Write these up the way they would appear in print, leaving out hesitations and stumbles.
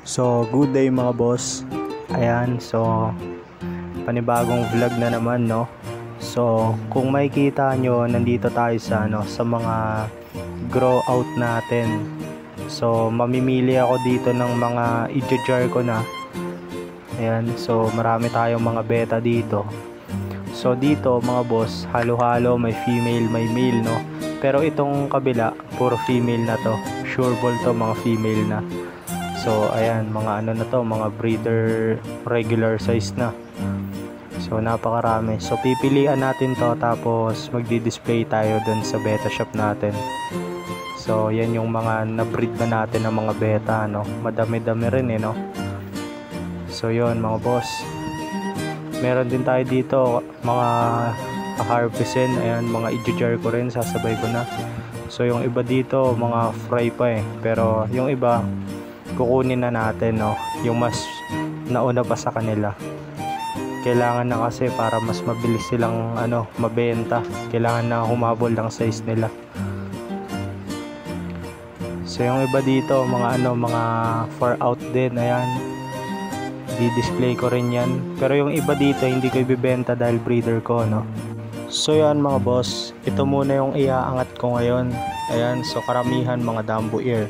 So, good day mga boss. Ayan, so panibagong vlog na naman, no. So, kung makikita nyo, nandito tayo sa sa mga grow out natin. So, mamimili ako dito ng mga i-jar ko na. Ayan, so marami tayong mga beta dito. So, dito mga boss, halo-halo, may female, may male, no. Pero itong kabila, puro female na to. Sure ball to, mga female na. So ayan, mga na to, mga breeder regular size na. So napakarami. So pipilian natin to, tapos magdi-display tayo dun sa beta shop natin. So yan yung mga na-breed na natin ng mga beta, no. Madami-dami rin no. So yun mga boss. Meron din tayo dito mga harvestin. Ayan, mga i-jar ko rin, sasabay ko na. So yung iba dito mga fry pa pero yung iba kukunin na natin, no, yung mas nauna pa sa kanila. Kailangan na kasi para mas mabilis silang mabenta. Kailangan na humabol ng size nila. So yung iba dito mga mga far out din. Ayan, di-display ko rin yan. Pero yung iba dito hindi ko ibibenta dahil breeder ko, no. So yan mga boss, ito muna yung iaangat ko ngayon. Ayan, so karamihan mga Dumbo ear.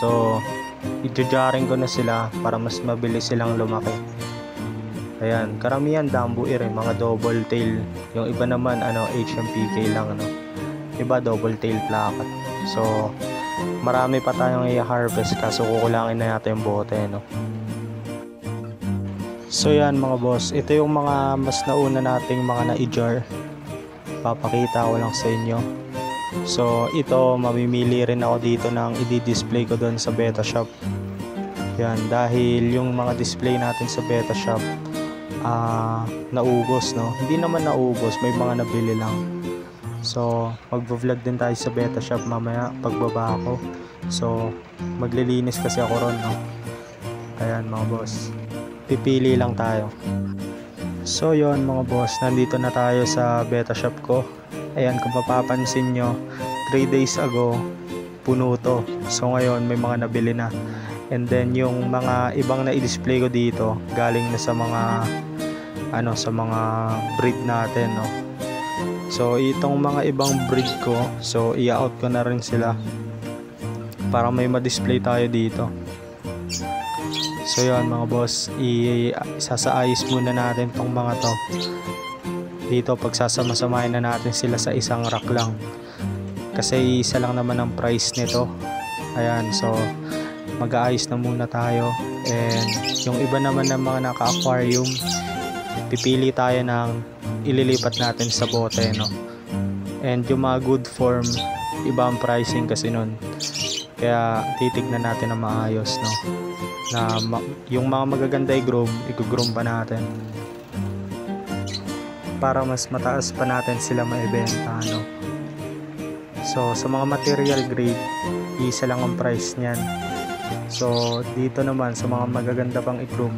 So i-jaring ko na sila para mas mabilis silang lumaki. Ayan, karamihan Dumbo ear, mga double tail. Yung iba naman HMPK lang, no. Iba double tail plakat. So marami pa tayong i-harvest, kaso kukulangin na natin yung bote, no. So yan mga boss, ito yung mga mas nauna nating mga na-jar. Papakita ko lang sa inyo. So ito, mamimili rin ako dito ng i-display ko doon sa beta shop. Yan, dahil yung mga display natin sa beta shop naubos, no. Hindi naman naubos, may mga nabili lang. So magvo-vlog din tayo sa beta shop mamaya pagbaba ako. So maglilinis kasi ako ron, no. Ayan mga boss, pipili lang tayo. So yon mga boss, nandito na tayo sa beta shop ko. Ayan, kung mapapansin nyo, 3 days ago puno to. So ngayon may mga nabili na. And then yung mga ibang na i-display ko dito galing na sa mga sa mga breed natin, no. So itong mga ibang breed ko, so i-out ko na rin sila para may ma-display tayo dito. So yun mga boss, isasaayos muna natin tong mga to. Dito pagsasama-samahin na natin sila sa isang rack lang. Kasi isa lang naman ang price nito. Ayan, so mag-aayos na muna tayo. And yung iba naman ng mga naka-aquarium, pipili tayo ng ililipat natin sa bote, no. And yung mga good form, iba ang pricing kasi nun. Kaya titignan natin na maayos, no, na yung mga magaganda i-groom pa natin para mas mataas pa natin sila maibenta, no. So sa mga material grade, isa lang ang price niyan. So dito naman sa mga magaganda pang i-groom,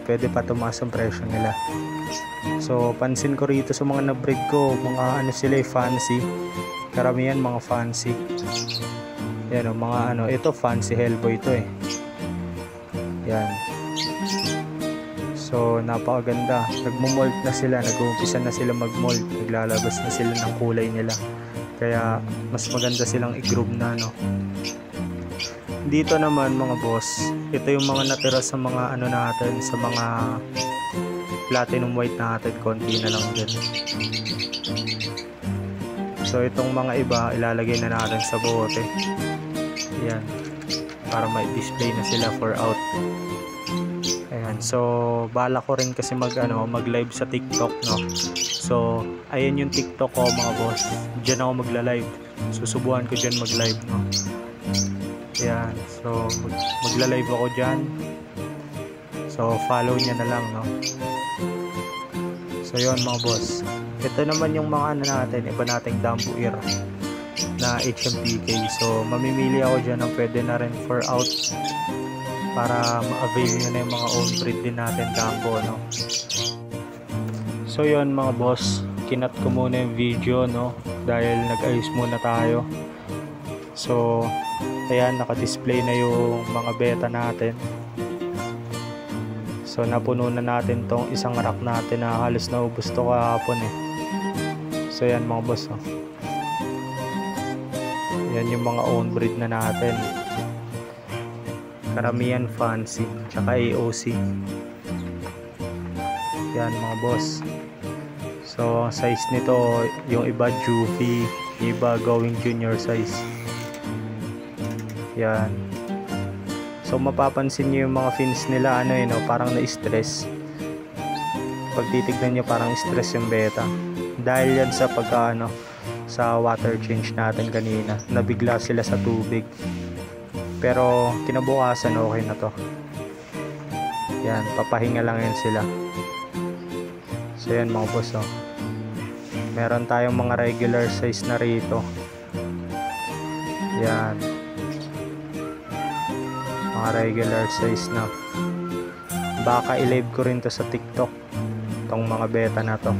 pwede pa tumaas ang presyo nila. So pansin ko rito sa mga na-breed ko, mga sila fancy. Karamihan mga fancy. Yan mga ito fancy Hellboy to Yan. So napakaganda. Nagmo-mold na sila, nag-uumpisa na sila mag-mold, naglalabas na sila ng kulay nila. Kaya mas maganda silang i-groom na, no. Dito naman mga boss, ito yung mga natira sa mga natin, sa mga platinum white natin, konti na lang din. So itong mga iba ilalagay na natin sa bote. Yan, para may display na sila for out. Ayan, so bala ko rin kasi mag-live sa TikTok, no. So ayan yung TikTok ko mga boss. Diyan ako magla-live. Susubukan ko diyan mag-live, no. Yan, so magla-live ako diyan. So follow niya na lang, no. So yon mga boss. Ito naman yung mga natin, iba nating Dumbo ear na HMPK. So mamimili ako dyan ng pwede na rin for out para ma-avail nyo na yung mga own breed din natin Dumbo, no. So yun mga boss, kinat ko muna yung video, no, dahil nag-ayos muna tayo. So Ayan, naka-display na yung mga beta natin. So napuno na natin tong isang rack natin na halos naubos to kahapon eh. So yan mga boss, oh. Yan yung mga own breed na natin. Karamihan fancy, tsaka AOC. Yan mga boss. So size nito, yung iba Juvie, yung iba going junior size. Yan. So mapapansin niyo yung mga fins nila parang na-stress. Pag titignan niyo parang stress yung beta. Dahil yan sa sa water change natin kanina, nabigla sila sa tubig. Pero kinabukasan okay na to. Yan, papahinga lang yan sila. So yan mga boss, oh. Meron tayong mga regular size na rito. Yan. Mga regular size na. Baka i-live ko rin to sa TikTok, tong mga beta na to.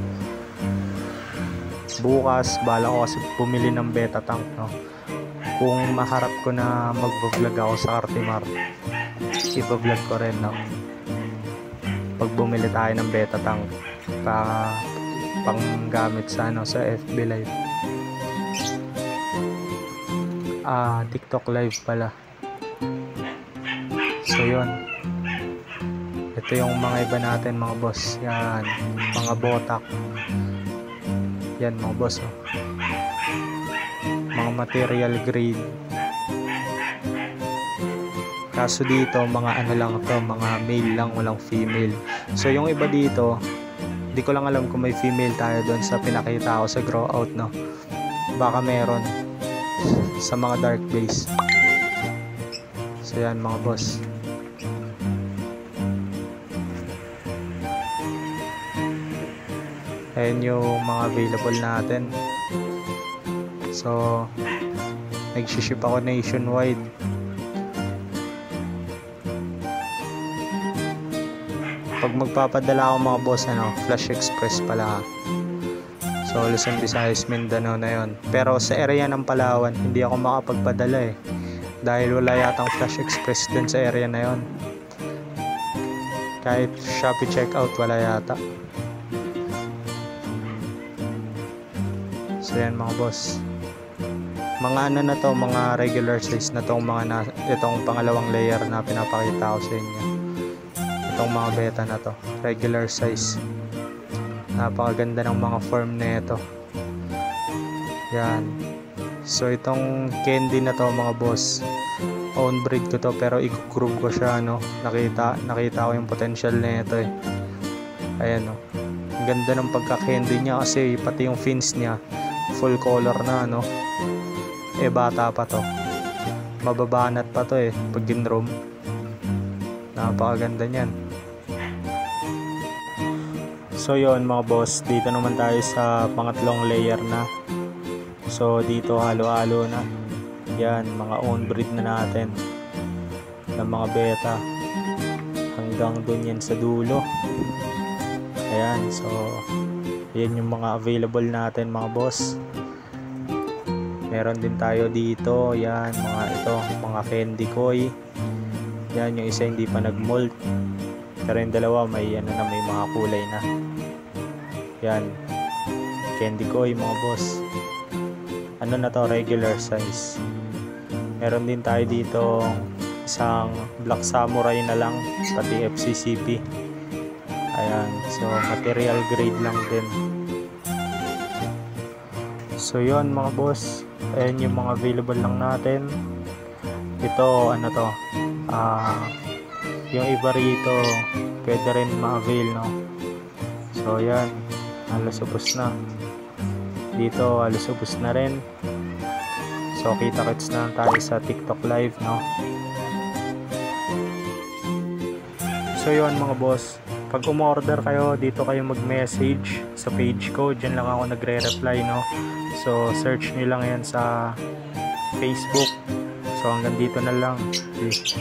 Bukas bala ko kasi bumili ng beta tank, no? Kung maharap ko na mag-vlog ako sa Cartimar, i-vlog ko rin, no? Pag bumili tayo ng beta tank pang gamit sa sa FB live. TikTok live pala. So yun, ito yung mga iba natin mga boss. Yan, mga botak. Yan mga boss, oh. Mga material grade. Kaso dito mga lang to, mga male lang, walang female. So yung iba dito, hindi ko lang alam kung may female tayo doon sa pinakita ko sa grow out, no? Baka meron sa mga dark base. So yan mga boss. Ayan yung mga available natin. So nag-ship ako nationwide. Pag magpapadala ako mga boss, Flash Express pala. So Luzon, Visayas, Mindanao na yon. Pero sa area ng Palawan hindi ako makapagpadala eh, dahil wala yatang Flash Express dun sa area na yon. Kahit Shopee checkout wala yata. So yan mga boss, mga na to, mga regular size na tong itong pangalawang layer na pinapakita ko sa inyo. Itong mga beta na to, regular size. Napakaganda ng mga form na ito. Yan. So itong candy na to mga boss, own breed ko to, pero i-groove ko siya, nakita ko yung potential na ito eh. Ayan, ang ganda ng pagka-candy niya kasi pati yung fins niya full color na, bata pa to, mababanat pa to eh pag ginroom. Napakaganda niyan. So yon mga boss, dito naman tayo sa pangatlong layer na. So dito halo-halo na yan, mga own breed na natin ng mga beta, hanggang dun yan sa dulo. Ayan, so yan yung mga available natin mga boss. Meron din tayo dito, yan, mga candy koi. Yan, yung isa hindi pa nag-mold, pero yung dalawa may may mga kulay na. Yan, candy koi mga boss. Na to, regular size. Meron din tayo dito isang black samurai na lang, pati FCCP. Ayan, so material grade lang din. So yon mga boss, ayan yung mga available lang natin. Ito yung iba rito pwede rin ma-avail, So yan, halos ubos na. Dito halos ubos na rin. So kita-kits na tayo sa TikTok live, So yun mga boss, pag umorder kayo, dito kayo mag-message sa page ko, dyan lang ako nagre-reply, So search nyo lang yan sa Facebook. So hanggang dito na lang. Peace.